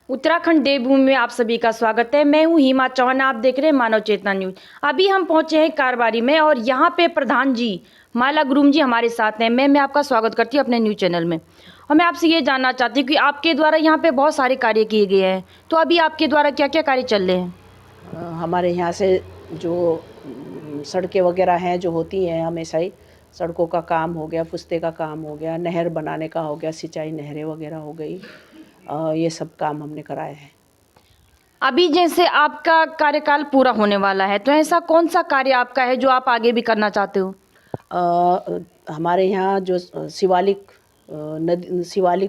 उत्तराखंड देवभूमि में आप सभी का स्वागत है। मैं हूं हिमा चौहान, आप देख रहे हैं मानव चेतना न्यूज। अभी हम पहुंचे हैं कारबारी में और यहां पे प्रधान जी माला गुरुम जी हमारे साथ हैं। मैं आपका स्वागत करती हूं अपने न्यूज चैनल में। और मैं आपसे ये जानना चाहती हूँ कि आपके द्वारा यहाँ पे बहुत सारे कार्य किए गए हैं, तो अभी आपके द्वारा क्या क्या कार्य चल रहे हैं? हमारे यहाँ से जो सड़कें वगैरह हैं जो होती हैं, हमेशा ही सड़कों का काम हो गया, पुस्ते का काम हो गया, नहर बनाने का हो गया, सिंचाई नहरें वगैरह हो गई, ये सब काम हमने कराए हैं। अभी जैसे आपका कार्यकाल पूरा होने वाला है, तो ऐसा कौन सा कार्य आपका है जो आप आगे भी करना चाहते हो? हमारे यहाँ जो शिवालिक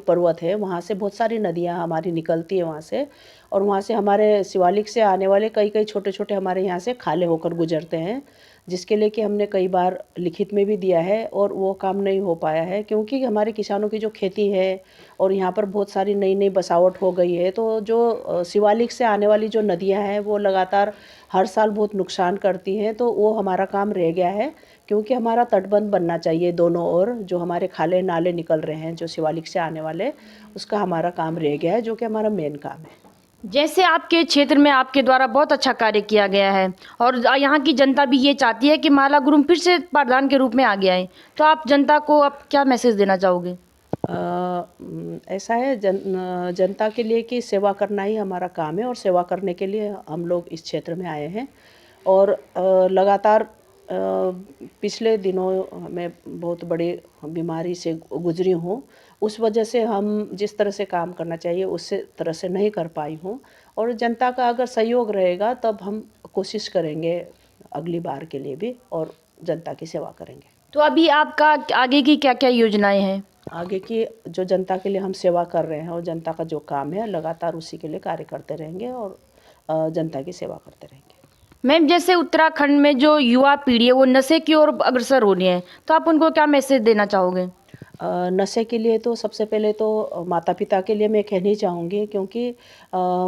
पर्वत है, वहाँ से बहुत सारी नदियाँ हमारी निकलती है वहाँ से, और वहाँ से हमारे शिवालिक से आने वाले कई कई छोटे छोटे हमारे यहाँ से खाले होकर गुजरते हैं, जिसके लिए कि हमने कई बार लिखित में भी दिया है और वो काम नहीं हो पाया है, क्योंकि हमारे किसानों की जो खेती है और यहाँ पर बहुत सारी नई नई बसावट हो गई है, तो जो शिवालिक से आने वाली जो नदियाँ हैं वो लगातार हर साल बहुत नुकसान करती हैं, तो वो हमारा काम रह गया है। क्योंकि हमारा तटबंध बनना चाहिए दोनों ओर, जो हमारे खाले नाले निकल रहे हैं जो शिवालिक से आने वाले, उसका हमारा काम रह गया है, जो कि हमारा मेन काम है। जैसे आपके क्षेत्र में आपके द्वारा बहुत अच्छा कार्य किया गया है और यहाँ की जनता भी ये चाहती है कि माला गुरुम फिर से प्रधान के रूप में आ गया है, तो आप जनता को अब क्या मैसेज देना चाहोगे? ऐसा है जनता के लिए कि सेवा करना ही हमारा काम है, और सेवा करने के लिए हम लोग इस क्षेत्र में आए हैं। और लगातार पिछले दिनों में बहुत बड़ी बीमारी से गुजरी हूँ, उस वजह से हम जिस तरह से काम करना चाहिए उस तरह से नहीं कर पाई हूँ, और जनता का अगर सहयोग रहेगा तब हम कोशिश करेंगे अगली बार के लिए भी, और जनता की सेवा करेंगे। तो अभी आपका आगे की क्या क्या योजनाएं हैं? आगे की जो जनता के लिए हम सेवा कर रहे हैं और जनता का जो काम है लगातार उसी के लिए कार्य करते रहेंगे, और जनता की सेवा करते रहेंगे। मैम, जैसे उत्तराखंड में जो युवा पीढ़ी है वो नशे की ओर अग्रसर हो रही है, तो आप उनको क्या मैसेज देना चाहोगे? नशे के लिए तो सबसे पहले तो माता पिता के लिए मैं कहनी चाहूँगी, क्योंकि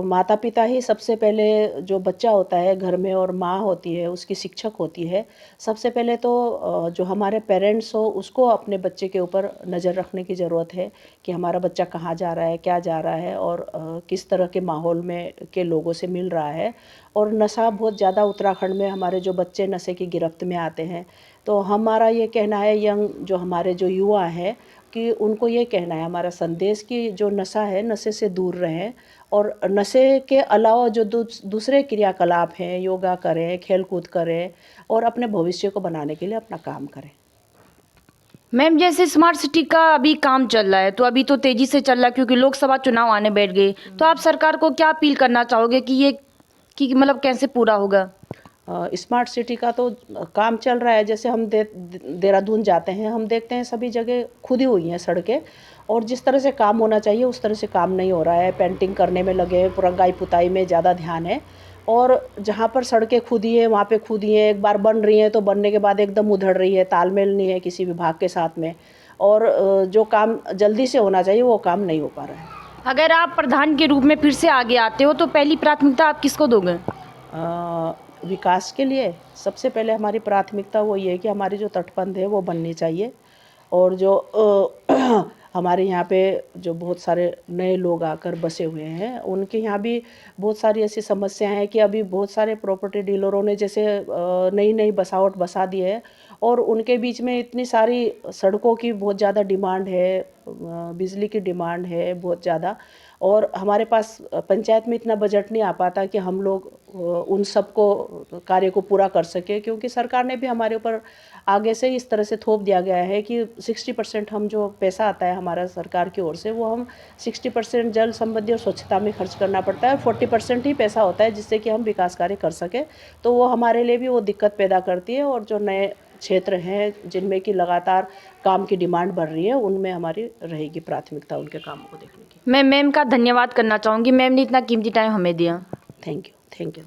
माता पिता ही सबसे पहले, जो बच्चा होता है घर में और माँ होती है उसकी शिक्षक होती है, सबसे पहले तो जो हमारे पेरेंट्स हो उसको अपने बच्चे के ऊपर नज़र रखने की ज़रूरत है कि हमारा बच्चा कहाँ जा रहा है, क्या जा रहा है, और किस तरह के माहौल में के लोगों से मिल रहा है। और नशा बहुत ज़्यादा उत्तराखंड में, हमारे जो बच्चे नशे की गिरफ्त में आते हैं, तो हमारा ये कहना है जो हमारे जो युवा है कि उनको ये कहना है, हमारा संदेश कि जो नशा है नशे से दूर रहें, और नशे के अलावा जो दूसरे क्रियाकलाप हैं, योगा करें, खेल कूद करें, और अपने भविष्य को बनाने के लिए अपना काम करें। मैम, जैसे स्मार्ट सिटी का अभी काम चल रहा है, तो अभी तो तेजी से चल रहा है क्योंकि लोकसभा चुनाव आने बैठ गए, तो आप सरकार को क्या अपील करना चाहोगे कि ये कि मतलब कैसे पूरा होगा? स्मार्ट सिटी का तो काम चल रहा है। जैसे हम देहरादून जाते हैं, हम देखते हैं सभी जगह खुदी हुई हैं सड़कें, और जिस तरह से काम होना चाहिए उस तरह से काम नहीं हो रहा है। पेंटिंग करने में लगे हैं, रंगाई पुताई में ज़्यादा ध्यान है, और जहाँ पर सड़कें खुदी हैं वहाँ पे खुदी हैं, एक बार बन रही हैं तो बनने के बाद एकदम उधड़ रही है, तालमेल नहीं है किसी विभाग के साथ में, और जो काम जल्दी से होना चाहिए वो काम नहीं हो पा रहा है। अगर आप प्रधान के रूप में फिर से आगे आते हो तो पहली प्राथमिकता आप किसको दोगे? विकास के लिए सबसे पहले हमारी प्राथमिकता वो ये है कि हमारी जो तटबंध है वो बननी चाहिए, और जो हमारे यहाँ पे जो बहुत सारे नए लोग आकर बसे हुए हैं उनके यहाँ भी बहुत सारी ऐसी समस्याएं हैं कि अभी बहुत सारे प्रॉपर्टी डीलरों ने जैसे नई नई बसावट बसा दी है, और उनके बीच में इतनी सारी सड़कों की बहुत ज़्यादा डिमांड है, बिजली की डिमांड है बहुत ज़्यादा, और हमारे पास पंचायत में इतना बजट नहीं आ पाता कि हम लोग उन सब को कार्य को पूरा कर सके, क्योंकि सरकार ने भी हमारे ऊपर आगे से इस तरह से थोप दिया गया है कि 60% हम जो पैसा आता है हमारा सरकार की ओर से, वो हम 60% जल संबंधी और स्वच्छता में खर्च करना पड़ता है, और 40% ही पैसा होता है जिससे कि हम विकास कार्य कर सकें। तो वो हमारे लिए भी वो दिक्कत पैदा करती है, और जो नए क्षेत्र हैं जिनमें कि लगातार काम की डिमांड बढ़ रही है, उनमें हमारी रहेगी प्राथमिकता उनके कामों को देखने की। मैं मैम का धन्यवाद करना चाहूँगी, मैम ने इतना कीमती टाइम हमें दिया। Thank you.